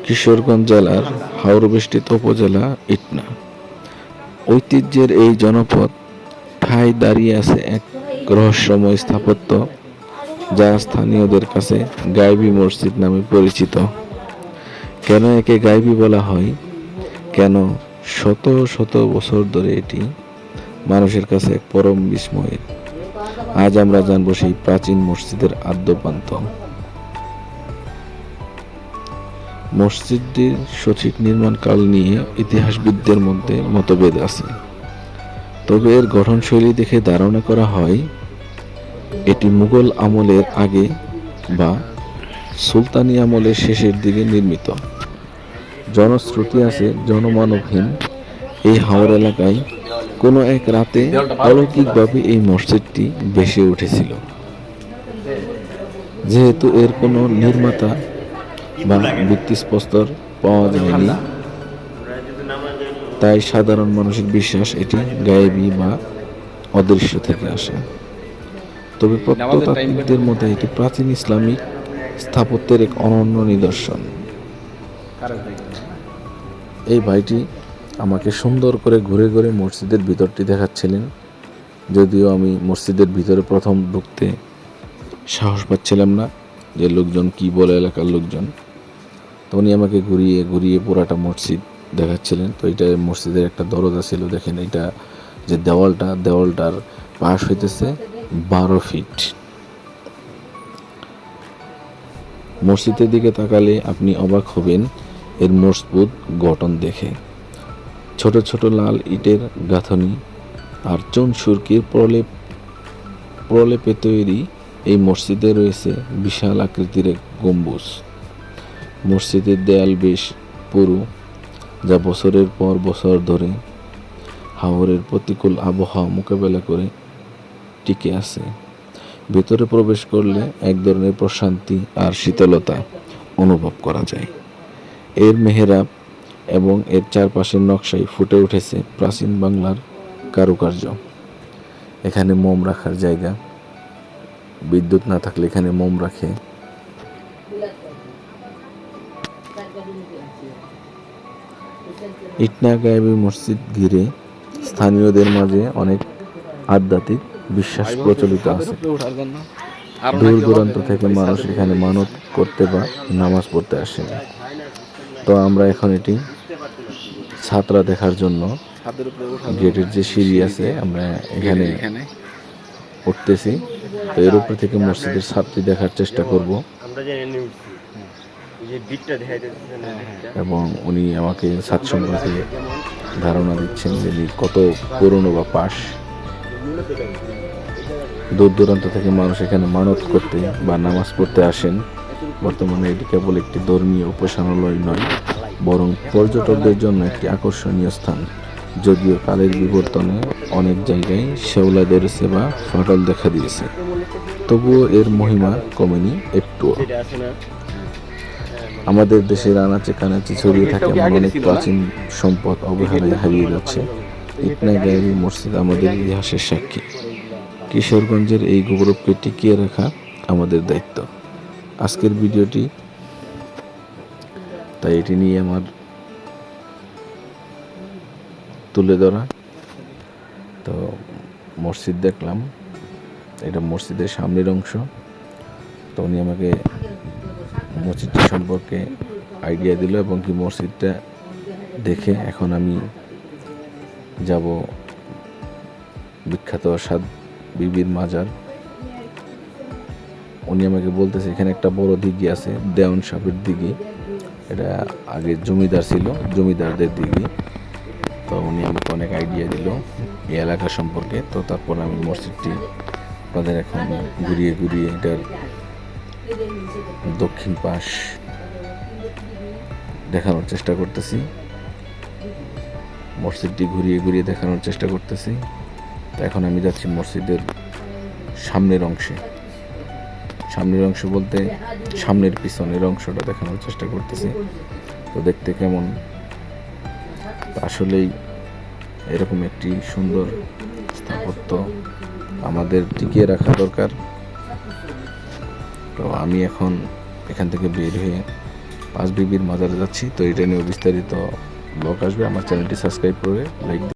কিশোরগঞ্জ জেলার হাওর-বেষ্টিত উপজেলা ইটনা। ঐতিহ্যের এই জনপদ ঠায় দাঁড়িয়ে আছে এক রহস্যময় স্থাপত্য, যা স্থানীয়দের কাছে গাইবী মসজিদ নামে পরিচিত। কেন একে গাইবী বলা হয়, কেন শত শত বছর ধরে এটি মানুষের কাছে এক পরম বিস্ময়ের, আজ আমরা জানবো সেই প্রাচীন মসজিদের আদ্যোপান্ত। মসজিদটির সঠিক নির্মাণকাল নিয়ে ইতিহাসবিদদের মধ্যে মতভেদ আছে, তবে এর গঠনশৈলী দেখে ধারণা করা হয় এটি মুঘল আমলের আগে বা সুলতানি আমলের শেষের দিকে নির্মিত। জনশ্রুতি আছে জনমানবহীন এই হাওর এলাকায় কোনো এক রাতে অলৌকিকভাবে এই মসজিদটি ভেসে উঠেছিল। যেহেতু এর কোনো নির্মাতা বা ভিত্তিপ্রস্তর পাওয়া যায়নি, তাই সাধারণ মানুষের বিশ্বাস এটি গায়েবী বা অদৃশ্য থেকে আসে। তবে প্রত্নতাত্ত্বিকদের মতে এটি প্রাচীন ইসলামিক স্থাপত্যের এক অনন্য নিদর্শন। এই ভাইটি আমাকে সুন্দর করে ঘুরে ঘুরে মসজিদের ভিতরটি দেখাচ্ছিলেন, যদিও আমি মসজিদের ভিতরে প্রথম ঢুকতে সাহস পাচ্ছিলাম না, যে লোকজন কি বলে, এলাকার লোকজন। তো উনি আমাকে ঘুরিয়ে ঘুরিয়ে পুরাটা মসজিদ দেখাচ্ছিলেন। তো এটা মসজিদের একটা দরজা ছিল, দেখেন এটা যে দেওয়ালটার পাশ হইতেছে 12 ফিট। মসজিদের দিকে তাকালে আপনি অবাক হবেন এর মজবুত গঠন দেখে। ছোট ছোট লাল ইটের গাঁথনি আর চুন সুরকির প্রলেপে তৈরি এই মসজিদে রয়েছে বিশাল আকৃতির এক গম্বুজ। মসজিদের দেয়াল বেশ পুরু, যা বছরের পর বছর ধরে হাওরের প্রতিকূল আবহাওয়া মোকাবেলা করে টিকে আছে। ভেতরে প্রবেশ করলে এক ধরনের প্রশান্তি আর শীতলতা অনুভব করা যায়। এর মেহরাব এবং এর চারপাশের নকশায় ফুটে উঠেছে প্রাচীন বাংলার কারুকার্য। এখানে মোম রাখার জায়গা, বিদ্যুৎ না থাকলে এখানে মোম রাখে। ইটনা গায়েবী মসজিদ ঘিরে স্থানীয়দের মাঝে অনেক আধ্যাত্মিক বিশ্বাস প্রচলিত আছে। দূর দূরান্ত থেকে মানুষ এখানে মানত করতে বা নামাজ পড়তে আসে। তো আমরা এখন এটি ছাত্রা দেখার জন্য গেটের যে সিঁড়ি আছে, আমরা এখানে উঠতেছি। তো এর উপর থেকে মসজিদের ছাদটি দেখার চেষ্টা করব, এবং উনি আমাকে ছাদ সম্পর্কে ধারণা দিচ্ছেন যে কত পুরনো বা পাশ। দূর দূরান্ত থেকে মানুষ এখানে মানত করতে বা নামাজ পড়তে আসেন। বর্তমানে এটি কেবল একটি ধর্মীয় উপাসনালয় নয়, বরং পর্যটকদের জন্য একটি আকর্ষণীয় স্থান। যদিও কালের বিবর্তনে অনেক জায়গায় শেওলা ধরেছে বা ফাটল দেখা দিয়েছে, তবুও এর মহিমা কমেনি একটুও। আমাদের দেশের আনাচে কানাচে ছড়িয়ে থাকে অনেক প্রাচীন সম্পদ অবহেলায় হারিয়ে যাচ্ছে। ইটনা গায়েবী মসজিদ আমাদের ইতিহাসের সাক্ষী। কিশোরগঞ্জের এই গৌরবকে টিকিয়ে রাখা আমাদের দায়িত্ব। আজকের ভিডিওটি তাই এটি নিয়ে আমার তুলে ধরা। তো মসজিদ দেখলাম, এটা মসজিদের সামনের অংশ। তো উনি আমাকে মসজিদটি সম্পর্কে আইডিয়া দিল, এবং কি মসজিদটা দেখে এখন আমি যাব বিখ্যাত সাত বিবির মাজার। উনি আমাকে বলতেছে এখানে একটা বড় দিঘি আছে, দেওয়ান সাহেবের দিঘি। এটা আগে জমিদার ছিল, জমিদারদের দিঘি। তো উনি আমাকে অনেক আইডিয়া দিল এই এলাকা সম্পর্কে। তো তারপর আমি মসজিদটি আপনাদের এখন ঘুরিয়ে ঘুরিয়ে এটার দক্ষিণ পাশ দেখানোর চেষ্টা করতেছি। মসজিদটি ঘুরিয়ে ঘুরিয়ে দেখানোর চেষ্টা করতেছি। তো এখন আমি যাচ্ছি মসজিদের সামনের অংশে। সামনের অংশ বলতে সামনের পিছনের অংশটা দেখানোর চেষ্টা করতেছি। তো দেখতে কেমন, আসলেই এরকম একটি সুন্দর স্থাপত্য আমাদের টিকিয়ে রাখা দরকার। তো আমি এখন এখান থেকে বের হয়ে পাঁচ বিবির মাজারে যাচ্ছি, তো এটা নিয়ে বিস্তারিত ব্লগ আসবে। আমার চ্যানেলটি সাবস্ক্রাইব করে লাইক